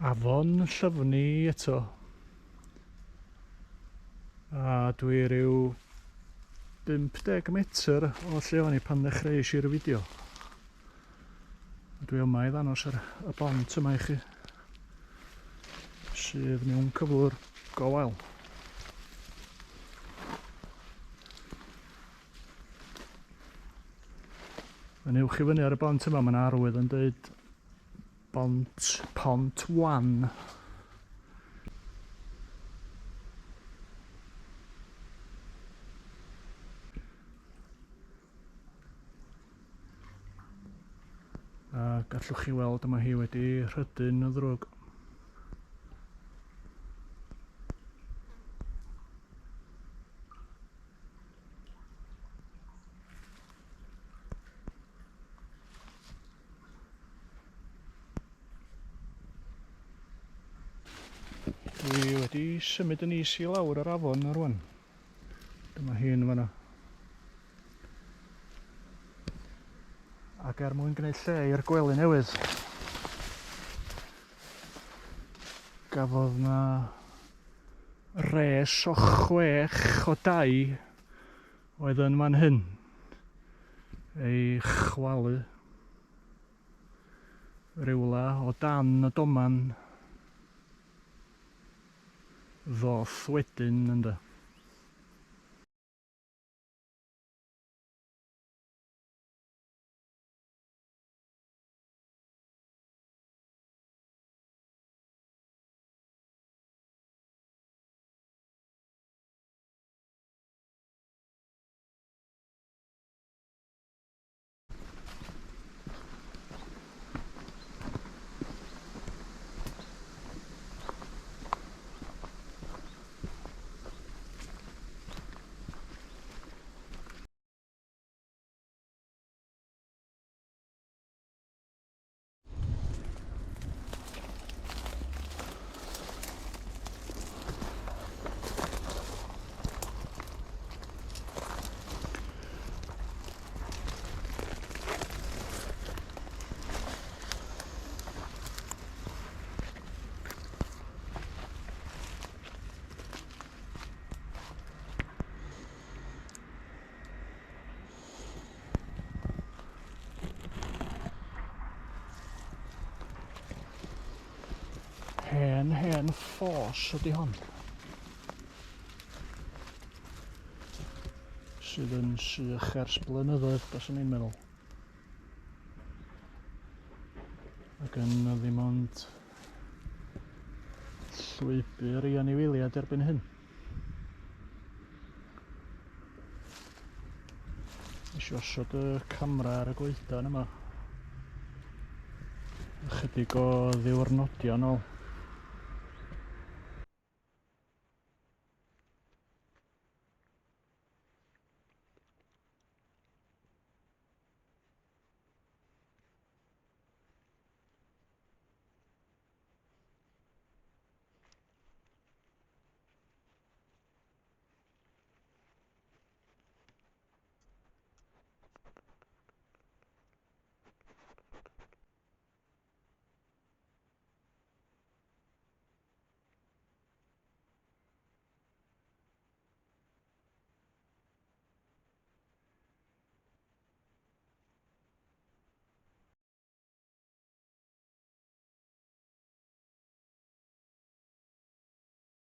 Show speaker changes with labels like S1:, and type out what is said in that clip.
S1: Afon Llyfni eto, a dwi ryw 50 metr o lle o'n i pan ddechreuais i'r fideo. Dwi yma i ddangos y bont yma i chi, sydd mewn cyflwr go wael. Yn uwch i fyny ar y bont yma, mae 'na arwydd yn dweud Pont 1. A gallwch chi weld yma hi wedi rhydu'n y ddrwg. Dwi wedi symud yn is i lawr yr afon ar rwan. Dyma hi yn fan'na. Ac mwyn gwneud lle i'r gwely newydd, gafodd 'na res o 6 o dai oedd yn fan hyn ei chwalu rywla o dan y doman ddoth wedyn ynde. Hen ffos ydi hon, sydd yn sych ers blynyddoedd, byswn i'n meddwl, ac yn ddim ond llwybr i anifeiliaid erbyn hyn. Nes i osod y camera ar y goedan yma ychydig o ddiwrnodia yn ôl.